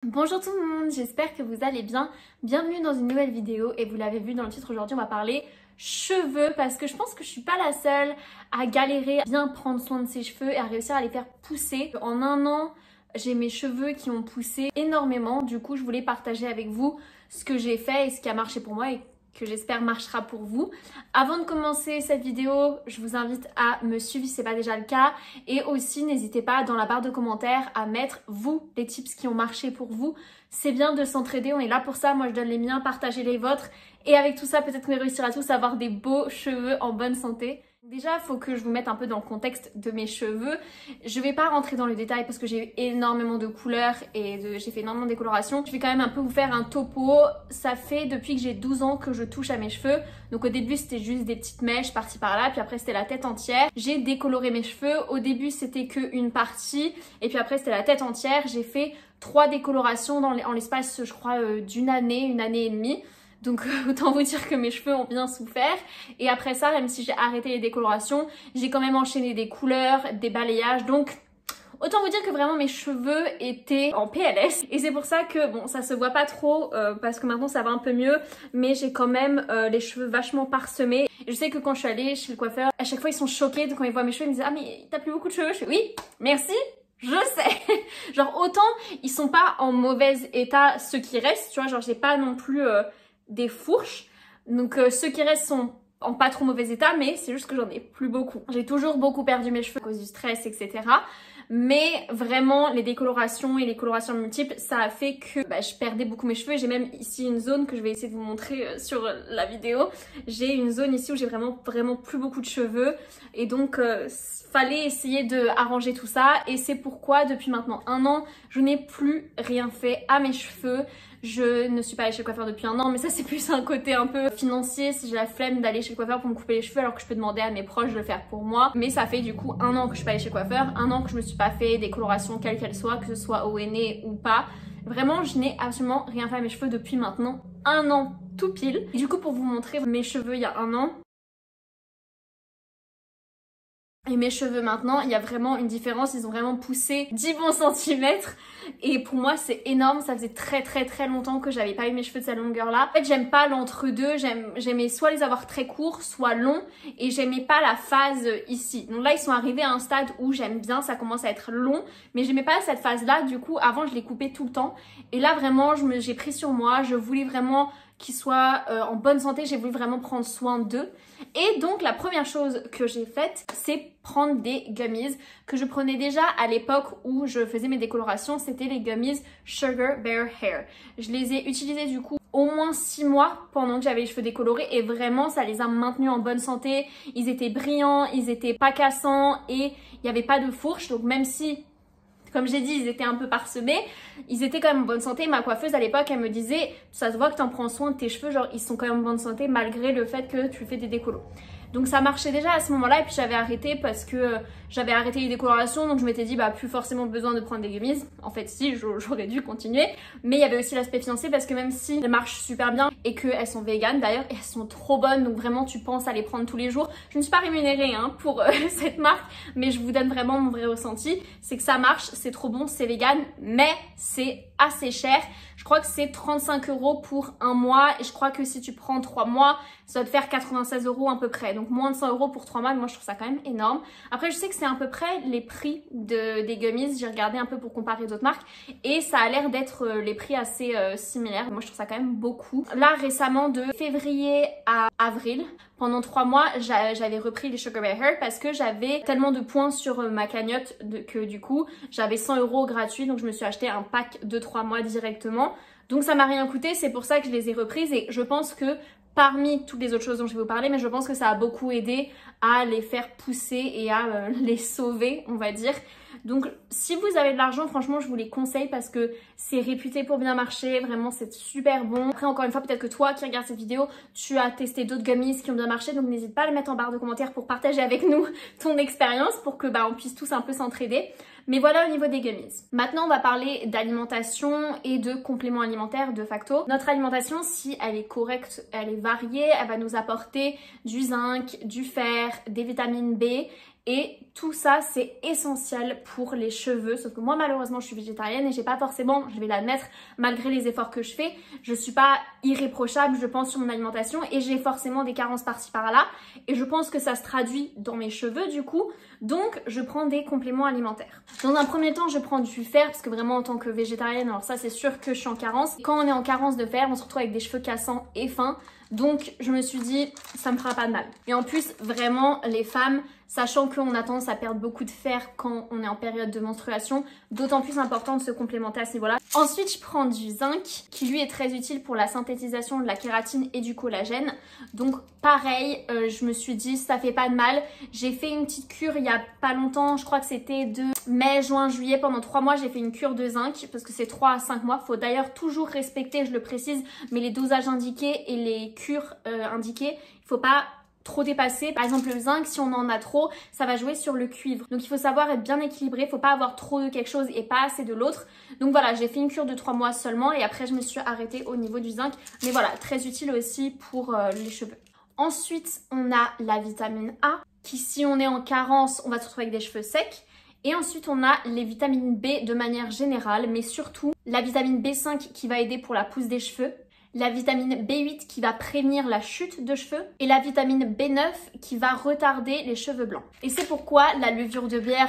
Bonjour tout le monde, j'espère que vous allez bien. Bienvenue dans une nouvelle vidéo et vous l'avez vu dans le titre, aujourd'hui on va parler cheveux parce que je pense que je suis pas la seule à galérer à bien prendre soin de ses cheveux et à réussir à les faire pousser. En un an, j'ai mes cheveux qui ont poussé énormément, du coup je voulais partager avec vous ce que j'ai fait et ce qui a marché pour moi et que j'espère marchera pour vous. Avant de commencer cette vidéo, je vous invite à me suivre si ce n'est pas déjà le cas et aussi n'hésitez pas dans la barre de commentaires à mettre vous les tips qui ont marché pour vous. C'est bien de s'entraider, on est là pour ça, moi je donne les miens, partagez les vôtres et avec tout ça peut-être qu'on réussira tous à avoir des beaux cheveux en bonne santé. Déjà, il faut que je vous mette un peu dans le contexte de mes cheveux. Je vais pas rentrer dans le détail parce que j'ai eu énormément de couleurs et j'ai fait énormément de décoloration. Je vais quand même un peu vous faire un topo. Ça fait depuis que j'ai 12 ans que je touche à mes cheveux. Donc au début, c'était juste des petites mèches par-ci par-là. Puis après, c'était la tête entière. J'ai décoloré mes cheveux. Au début, c'était qu'une partie. Et puis après, c'était la tête entière. J'ai fait 3 décolorations en l'espace, je crois, d'une année, une année et demie. Donc autant vous dire que mes cheveux ont bien souffert. Et après ça, même si j'ai arrêté les décolorations, j'ai quand même enchaîné des couleurs, des balayages. Donc autant vous dire que vraiment mes cheveux étaient en PLS. Et c'est pour ça que, bon, ça se voit pas trop parce que maintenant ça va un peu mieux. Mais j'ai quand même les cheveux vachement parsemés. Et je sais que quand je suis allée chez le coiffeur, à chaque fois ils sont choqués quand ils voient mes cheveux. Ils me disent « Ah mais t'as plus beaucoup de cheveux ?» Je fais « Oui, merci !» Je sais. Genre autant ils sont pas en mauvais état ceux qui restent, tu vois, genre j'ai pas non plus des fourches. Donc ceux qui restent sont en pas trop mauvais état, mais c'est juste que j'en ai plus beaucoup. J'ai toujours beaucoup perdu mes cheveux à cause du stress, etc. Mais vraiment, les décolorations et les colorations multiples, ça a fait que je perdais beaucoup mes cheveux. J'ai même ici une zone que je vais essayer de vous montrer sur la vidéo. J'ai une zone ici où j'ai vraiment plus beaucoup de cheveux. Et donc, fallait essayer de arranger tout ça. Et c'est pourquoi, depuis maintenant un an, je n'ai plus rien fait à mes cheveux. Je ne suis pas allée chez le coiffeur depuis un an, mais ça c'est plus un côté un peu financier si j'ai la flemme d'aller chez le coiffeur pour me couper les cheveux alors que je peux demander à mes proches de le faire pour moi. Mais ça fait du coup un an que je suis pas allée chez le coiffeur, un an que je me suis pas fait des colorations quelles qu'elles soient, que ce soit au henné ou pas. Vraiment, je n'ai absolument rien fait à mes cheveux depuis maintenant un an tout pile. Et du coup, pour vous montrer mes cheveux il y a un an, et mes cheveux maintenant, il y a vraiment une différence, ils ont vraiment poussé 10 bons centimètres et pour moi c'est énorme, ça faisait très longtemps que j'avais pas eu mes cheveux de cette longueur là. En fait j'aime pas l'entre-deux, j'aimais soit les avoir très courts, soit longs et j'aimais pas la phase ici. Donc là ils sont arrivés à un stade où j'aime bien, ça commence à être long mais j'aimais pas cette phase là, du coup avant je les coupais tout le temps et là vraiment j'ai pris sur moi, je voulais vraiment qu'ils soient en bonne santé, j'ai voulu vraiment prendre soin d'eux. Et donc la première chose que j'ai faite, c'est prendre des gummies que je prenais déjà à l'époque où je faisais mes décolorations, c'était les gummies Sugar Bear Hair. Je les ai utilisés du coup au moins 6 mois pendant que j'avais les cheveux décolorés et vraiment ça les a maintenus en bonne santé. Ils étaient brillants, ils étaient pas cassants et il n'y avait pas de fourche, donc même si comme j'ai dit, ils étaient un peu parsemés, ils étaient quand même en bonne santé. Ma coiffeuse à l'époque, elle me disait, ça se voit que tu en prends soin de tes cheveux, genre ils sont quand même en bonne santé malgré le fait que tu fais des décolos. Donc ça marchait déjà à ce moment-là et puis j'avais arrêté parce que j'avais arrêté les décolorations, donc je m'étais dit plus forcément besoin de prendre des gummies. En fait si, j'aurais dû continuer, mais il y avait aussi l'aspect financier parce que même si elles marchent super bien et qu'elles sont véganes d'ailleurs, elles sont trop bonnes, donc vraiment tu penses à les prendre tous les jours. Je ne suis pas rémunérée pour cette marque, mais je vous donne vraiment mon vrai ressenti, c'est que ça marche, c'est trop bon, c'est vegan, mais c'est assez cher. Je crois que c'est 35 € pour un mois et je crois que si tu prends 3 mois, ça va te faire 96 € à peu près. Donc moins de 100 € pour 3 mois, moi je trouve ça quand même énorme. Après je sais que c'est à peu près les prix des gummies, j'ai regardé un peu pour comparer d'autres marques et ça a l'air d'être les prix assez similaires. Moi je trouve ça quand même beaucoup. Là récemment de février à avril, pendant 3 mois, j'avais repris les Sugar Bear Hair parce que j'avais tellement de points sur ma cagnotte que du coup, j'avais 100 € gratuits. Donc je me suis acheté un pack de 3 mois directement. Donc ça m'a rien coûté, c'est pour ça que je les ai reprises et je pense que parmi toutes les autres choses dont je vais vous parler, mais je pense que ça a beaucoup aidé à les faire pousser et à les sauver, on va dire. Donc si vous avez de l'argent, franchement je vous les conseille parce que c'est réputé pour bien marcher, vraiment c'est super bon. Après encore une fois, peut-être que toi qui regardes cette vidéo, tu as testé d'autres gummies qui ont bien marché, donc n'hésite pas à le mettre en barre de commentaires pour partager avec nous ton expérience pour que on puisse tous un peu s'entraider. Mais voilà au niveau des gummies. Maintenant, on va parler d'alimentation et de compléments alimentaires de facto. Notre alimentation, si elle est correcte, elle est variée, elle va nous apporter du zinc, du fer, des vitamines B Et tout ça, c'est essentiel pour les cheveux. Sauf que moi, malheureusement, je suis végétarienne et j'ai pas forcément, je vais l'admettre, malgré les efforts que je fais, je suis pas irréprochable, je pense, sur mon alimentation et j'ai forcément des carences par-ci par-là. Et je pense que ça se traduit dans mes cheveux du coup. Donc, je prends des compléments alimentaires. Dans un premier temps, je prends du fer parce que vraiment, en tant que végétarienne, alors ça, c'est sûr que je suis en carence. Quand on est en carence de fer, on se retrouve avec des cheveux cassants et fins. Donc, je me suis dit, ça me fera pas de mal. Et en plus, vraiment, les femmes, sachant qu'on a tendance à perdre beaucoup de fer quand on est en période de menstruation, d'autant plus important de se complémenter à ce niveau-là. Ensuite, je prends du zinc, qui lui est très utile pour la synthétisation de la kératine et du collagène. Donc, pareil, je me suis dit, ça fait pas de mal. J'ai fait une petite cure il y a pas longtemps, je crois que c'était de mai, juin, juillet. Pendant 3 mois, j'ai fait une cure de zinc, parce que c'est 3 à 5 mois. Faut d'ailleurs toujours respecter, je le précise, mais les dosages indiqués et les cures indiquées, il faut pas trop dépasser. Par exemple, le zinc, si on en a trop, ça va jouer sur le cuivre. Donc il faut savoir être bien équilibré, faut pas avoir trop de quelque chose et pas assez de l'autre. Donc voilà, j'ai fait une cure de 3 mois seulement et après je me suis arrêtée au niveau du zinc. Mais voilà, très utile aussi pour les cheveux. Ensuite, on a la vitamine A, qui si on est en carence, on va se retrouver avec des cheveux secs. Et ensuite, on a les vitamines B de manière générale, mais surtout la vitamine B5 qui va aider pour la pousse des cheveux, la vitamine B8 qui va prévenir la chute de cheveux et la vitamine B9 qui va retarder les cheveux blancs. Et c'est pourquoi la levure de bière,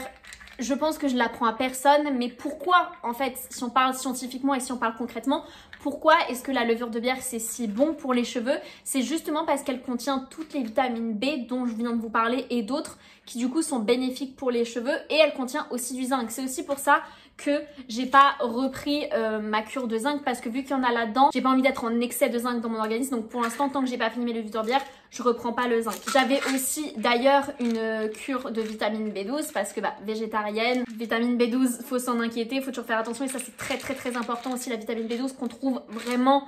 je pense que je l'apprends à personne, mais pourquoi en fait, si on parle scientifiquement et si on parle concrètement, pourquoi est-ce que la levure de bière c'est si bon pour les cheveux? C'est justement parce qu'elle contient toutes les vitamines B dont je viens de vous parler et d'autres qui du coup sont bénéfiques pour les cheveux et elle contient aussi du zinc. C'est aussi pour ça que j'ai pas repris ma cure de zinc parce que vu qu'il y en a là-dedans, j'ai pas envie d'être en excès de zinc dans mon organisme. Donc pour l'instant, tant que j'ai pas fini mes levures de bière, je reprends pas le zinc. J'avais aussi d'ailleurs une cure de vitamine B12 parce que végétarienne, vitamine B12, faut s'en inquiéter, faut toujours faire attention et ça c'est très important aussi la vitamine B12 qu'on trouve vraiment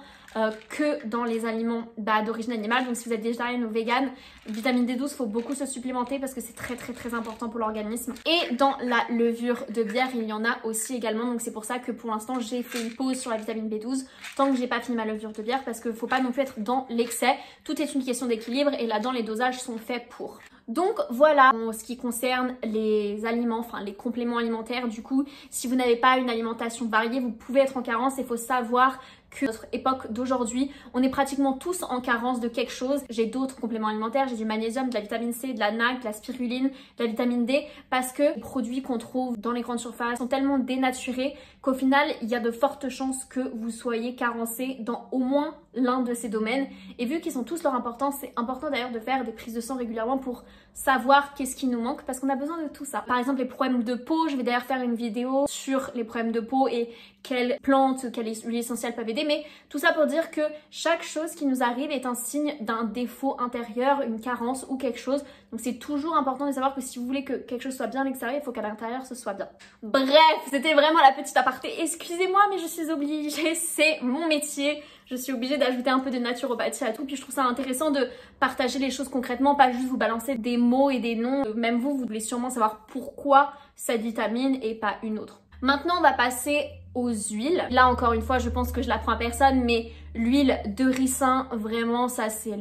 que dans les aliments d'origine animale. Donc si vous êtes végétarienne ou végane, vitamine D12, faut beaucoup se supplémenter parce que c'est très important pour l'organisme. Et dans la levure de bière, il y en a aussi également. Donc c'est pour ça que pour l'instant, j'ai fait une pause sur la vitamine B12 tant que j'ai pas fini ma levure de bière parce qu'il faut pas non plus être dans l'excès. Tout est une question d'équilibre et là-dedans, les dosages sont faits pour. Donc voilà, en ce qui concerne les aliments, enfin les compléments alimentaires, du coup, si vous n'avez pas une alimentation variée, vous pouvez être en carence. Il faut savoir que notre époque d'aujourd'hui, on est pratiquement tous en carence de quelque chose. J'ai d'autres compléments alimentaires, j'ai du magnésium, de la vitamine C, de la NAC, de la spiruline, de la vitamine D, parce que les produits qu'on trouve dans les grandes surfaces sont tellement dénaturés qu'au final, il y a de fortes chances que vous soyez carencé dans au moins l'un de ces domaines. Et vu qu'ils sont tous leur importance, c'est important d'ailleurs de faire des prises de sang régulièrement pour savoir qu'est-ce qui nous manque parce qu'on a besoin de tout ça. Par exemple, les problèmes de peau, je vais d'ailleurs faire une vidéo sur les problèmes de peau et quelles plantes, quelles huiles essentielles peuvent aider, mais tout ça pour dire que chaque chose qui nous arrive est un signe d'un défaut intérieur, une carence ou quelque chose. Donc c'est toujours important de savoir que si vous voulez que quelque chose soit bien à l'extérieur, il faut qu'à l'intérieur ce soit bien. Bref, c'était vraiment la petite aparté. Excusez-moi, mais je suis obligée, c'est mon métier. Je suis obligée d'ajouter un peu de naturopathie à tout, puis je trouve ça intéressant de partager les choses concrètement, pas juste vous balancer des mots et des noms. Même vous voulez sûrement savoir pourquoi cette vitamine et pas une autre. Maintenant, on va passer aux huiles. Là, encore une fois, je pense que je l'apprends à personne, mais l'huile de ricin, vraiment, ça c'est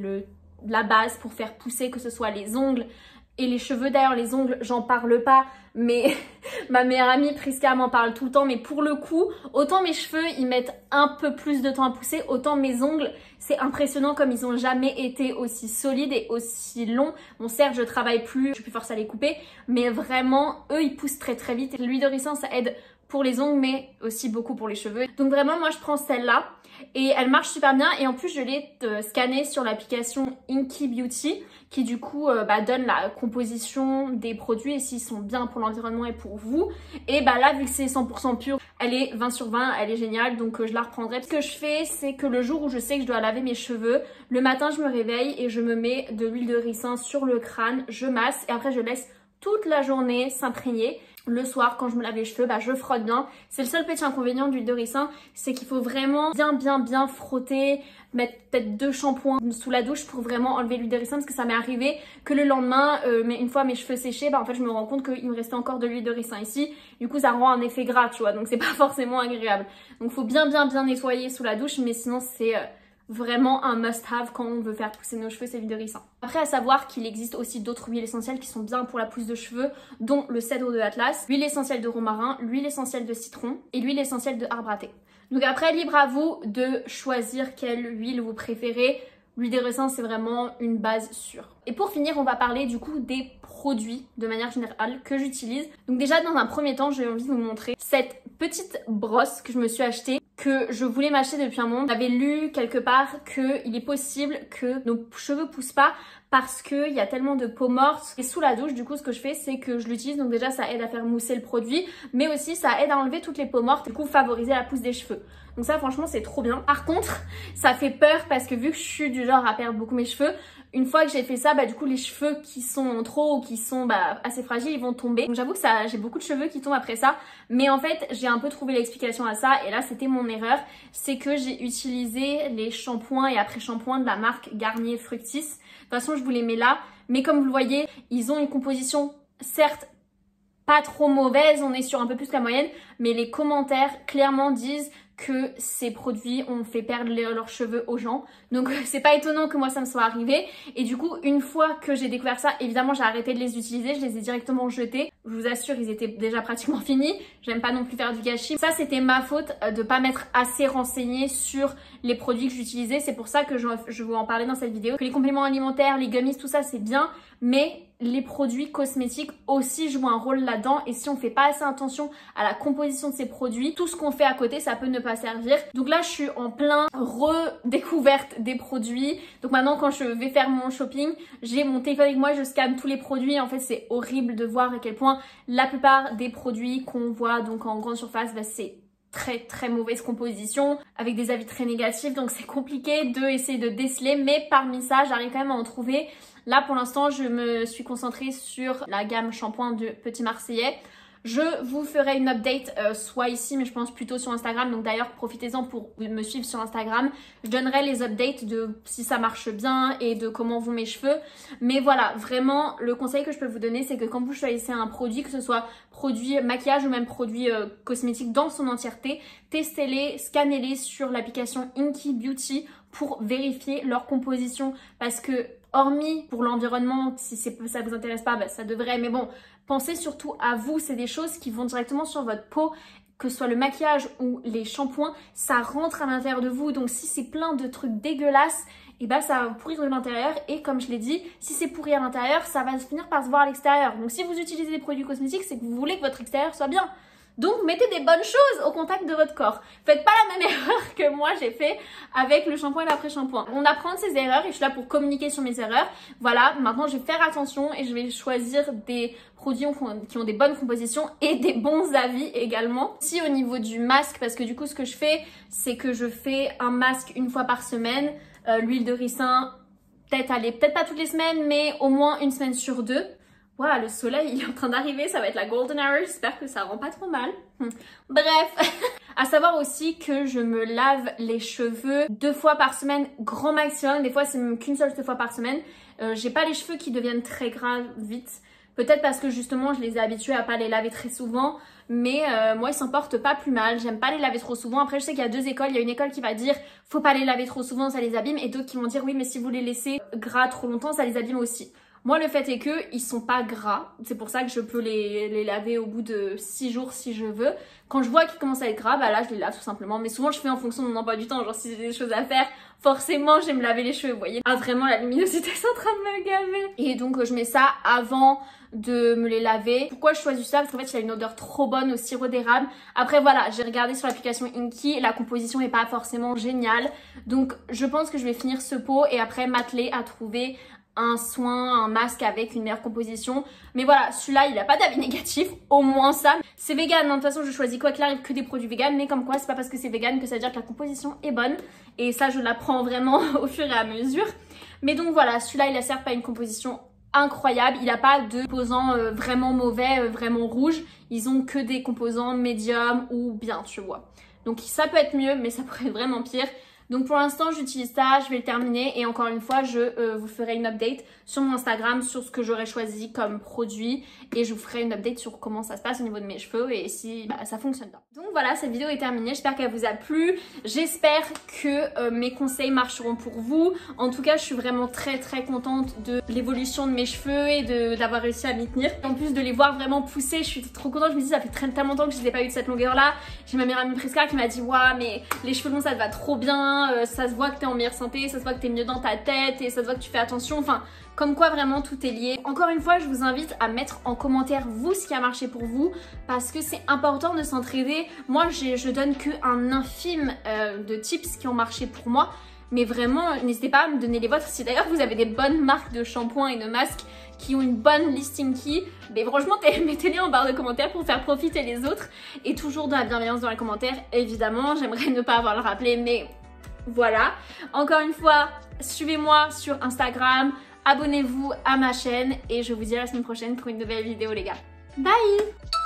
la base pour faire pousser, que ce soit les ongles et les cheveux. D'ailleurs, les ongles, j'en parle pas, mais ma meilleure amie Priska m'en parle tout le temps. Mais pour le coup, autant mes cheveux, ils mettent un peu plus de temps à pousser, autant mes ongles, c'est impressionnant comme ils ont jamais été aussi solides et aussi longs. Bon, certes, je travaille plus, je suis plus forcée à les couper, mais vraiment, eux, ils poussent très vite. L'huile de ricin, ça aide pour les ongles, mais aussi beaucoup pour les cheveux. Donc vraiment, moi, je prends celle-là et elle marche super bien. Et en plus, je l'ai scannée sur l'application Inky Beauty qui du coup donne la composition des produits et s'ils sont bien pour l'environnement et pour vous. Et là, vu que c'est 100% pur, elle est 20 sur 20, elle est géniale, donc je la reprendrai. Ce que je fais, c'est que le jour où je sais que je dois laver mes cheveux, le matin, je me réveille et je me mets de l'huile de ricin sur le crâne, je masse et après, je laisse toute la journée s'imprégner. Le soir, quand je me lave les cheveux, je frotte bien. C'est le seul petit inconvénient de l'huile de ricin, c'est qu'il faut vraiment bien frotter, mettre peut-être 2 shampoings sous la douche pour vraiment enlever l'huile de ricin parce que ça m'est arrivé que le lendemain, mais une fois mes cheveux séchés, en fait je me rends compte qu'il me restait encore de l'huile de ricin ici. Du coup, ça rend un effet gras, tu vois, donc c'est pas forcément agréable. Donc faut bien nettoyer sous la douche, mais sinon c'est vraiment un must-have quand on veut faire pousser nos cheveux, c'est l'huile de ricin. Après, à savoir qu'il existe aussi d'autres huiles essentielles qui sont bien pour la pousse de cheveux, dont le cèdre de Atlas, l'huile essentielle de romarin, l'huile essentielle de citron et l'huile essentielle de arbre à thé. Donc après, libre à vous de choisir quelle huile vous préférez. L'huile de ricin, c'est vraiment une base sûre. Et pour finir, on va parler du coup des produits de manière générale que j'utilise. Donc déjà, dans un premier temps, j'ai envie de vous montrer cette petite brosse que je me suis achetée, que je voulais m'acheter depuis un moment. J'avais lu quelque part qu'il est possible que nos cheveux poussent pas parce qu'il y a tellement de peau morte. Et sous la douche, du coup, ce que je fais, c'est que je l'utilise. Donc déjà, ça aide à faire mousser le produit, mais aussi ça aide à enlever toutes les peaux mortes, du coup, favoriser la pousse des cheveux. Donc ça, franchement, c'est trop bien. Par contre, ça fait peur parce que vu que je suis du genre à perdre beaucoup mes cheveux, une fois que j'ai fait ça, du coup, les cheveux qui sont trop ou qui sont assez fragiles, ils vont tomber. Donc j'avoue que j'ai beaucoup de cheveux qui tombent après ça. Mais en fait, j'ai un peu trouvé l'explication à ça. Et là, c'était mon erreur. C'est que j'ai utilisé les shampoings et après-shampoings de la marque Garnier Fructis. De toute façon, je vous les mets là. Mais comme vous le voyez, ils ont une composition, certes, pas trop mauvaise. On est sur un peu plus que la moyenne. Mais les commentaires clairement disent que ces produits ont fait perdre leurs cheveux aux gens. Donc c'est pas étonnant que moi ça me soit arrivé. Et du coup, une fois que j'ai découvert ça, évidemment j'ai arrêté de les utiliser, je les ai directement jetés. Je vous assure, ils étaient déjà pratiquement finis. J'aime pas non plus faire du gâchis. Ça, c'était ma faute de pas m'être assez renseignée sur les produits que j'utilisais. C'est pour ça que je vais en parler dans cette vidéo. Que les compléments alimentaires, les gummies, tout ça c'est bien, mais les produits cosmétiques aussi jouent un rôle là-dedans. Et si on fait pas assez attention à la composition de ces produits, tout ce qu'on fait à côté, ça peut ne pas servir. Donc là, je suis en plein redécouverte des produits. Donc maintenant, quand je vais faire mon shopping, j'ai mon téléphone avec moi, je scanne tous les produits. En fait, c'est horrible de voir à quel point la plupart des produits qu'on voit donc en grande surface, c'est très mauvaise composition avec des avis très négatifs, donc c'est compliqué de essayer de déceler, mais parmi ça j'arrive quand même à en trouver. Là pour l'instant je me suis concentrée sur la gamme shampoing de Petit Marseillais. Je vous ferai une update soit ici, mais je pense plutôt sur Instagram. Donc d'ailleurs, profitez-en pour me suivre sur Instagram. Je donnerai les updates de si ça marche bien et de comment vont mes cheveux. Mais voilà, vraiment, le conseil que je peux vous donner, c'est que quand vous choisissez un produit, que ce soit produit maquillage ou même produit cosmétique dans son entièreté, testez-les, scannez-les sur l'application Inky Beauty pour vérifier leur composition. Parce que hormis pour l'environnement, si ça vous intéresse pas, ça devrait, mais bon, pensez surtout à vous, c'est des choses qui vont directement sur votre peau, que ce soit le maquillage ou les shampoings, ça rentre à l'intérieur de vous, donc si c'est plein de trucs dégueulasses, et ça va vous pourrir de l'intérieur, et comme je l'ai dit, si c'est pourri à l'intérieur, ça va finir par se voir à l'extérieur. Donc si vous utilisez des produits cosmétiques, c'est que vous voulez que votre extérieur soit bien. Donc mettez des bonnes choses au contact de votre corps. Faites pas la même erreur que moi j'ai fait avec le shampoing et l'après-shampoing. On apprend de ses erreurs et je suis là pour communiquer sur mes erreurs. Voilà, maintenant je vais faire attention et je vais choisir des produits qui ont des bonnes compositions et des bons avis également. Si au niveau du masque, parce que du coup ce que je fais, c'est que je fais un masque une fois par semaine, l'huile de ricin, peut-être pas toutes les semaines, mais au moins une semaine sur deux. Waouh, le soleil il est en train d'arriver, ça va être la golden hour, j'espère que ça rend pas trop mal. Bref, à savoir aussi que je me lave les cheveux 2 fois par semaine, grand maximum, des fois c'est même qu'une seule fois par semaine. J'ai pas les cheveux qui deviennent très gras vite, peut-être parce que justement je les ai habitués à pas les laver très souvent, mais moi ils s'en portent pas plus mal, j'aime pas les laver trop souvent. Après je sais qu'il y a 2 écoles, il y a une école qui va dire faut pas les laver trop souvent, ça les abîme, et d'autres qui vont dire oui mais si vous les laissez gras trop longtemps, ça les abîme aussi. Moi, le fait est que ils sont pas gras. C'est pour ça que je peux les laver au bout de 6 jours si je veux. Quand je vois qu'ils commencent à être gras, là, je les lave tout simplement. Mais souvent, je fais en fonction de mon emploi du temps. Genre, si j'ai des choses à faire, forcément, j'aime me laver les cheveux, vous voyez. Ah, vraiment, la luminosité est en train de me gaver. Et donc, je mets ça avant de me les laver. Pourquoi je choisis ça? Parce qu'en fait, il y a une odeur trop bonne au sirop d'érable. Après, voilà, j'ai regardé sur l'application Inky. La composition est pas forcément géniale. Donc, je pense que je vais finir ce pot et après m'atteler à trouver un soin, un masque avec une meilleure composition. Mais voilà, celui-là, il n'a pas d'avis négatif, au moins ça. C'est vegan, hein. De toute façon, je choisis quoi qu'il arrive que des produits vegan, mais comme quoi, c'est pas parce que c'est vegan que ça veut dire que la composition est bonne. Et ça, je l'apprends vraiment au fur et à mesure. Mais donc voilà, celui-là, il a certes pas une composition incroyable. Il n'a pas de composants vraiment mauvais, vraiment rouges. Ils ont que des composants médiums ou bien, tu vois. Donc ça peut être mieux, mais ça pourrait être vraiment pire. Donc pour l'instant j'utilise ça, je vais le terminer et encore une fois je vous ferai une update sur mon Instagram sur ce que j'aurais choisi comme produit et je vous ferai une update sur comment ça se passe au niveau de mes cheveux et si ça fonctionne bien. Donc voilà, cette vidéo est terminée, j'espère qu'elle vous a plu, j'espère que mes conseils marcheront pour vous. En tout cas je suis vraiment très contente de l'évolution de mes cheveux et d'avoir réussi à m'y tenir. En plus de les voir vraiment pousser, je suis trop contente, je me dis ça fait tellement longtemps que je n'ai pas eu de cette longueur là. J'ai ma meilleure amie Prisca qui m'a dit waouh mais les cheveux longs ça te va trop bien, ça se voit que t'es en meilleure santé, ça se voit que t'es mieux dans ta tête et ça se voit que tu fais attention, enfin comme quoi vraiment tout est lié. Encore une fois je vous invite à mettre en commentaire vous ce qui a marché pour vous parce que c'est important de s'entraider. Moi je donne que un infime de tips qui ont marché pour moi. Mais vraiment, n'hésitez pas à me donner les vôtres. Si d'ailleurs vous avez des bonnes marques de shampoing et de masques qui ont une bonne listing key, mais franchement mettez-les en barre de commentaires pour faire profiter les autres. Et toujours de la bienveillance dans les commentaires, évidemment. J'aimerais ne pas avoir le rappelé, mais voilà. Encore une fois, suivez-moi sur Instagram, abonnez-vous à ma chaîne et je vous dis à la semaine prochaine pour une nouvelle vidéo les gars. Bye!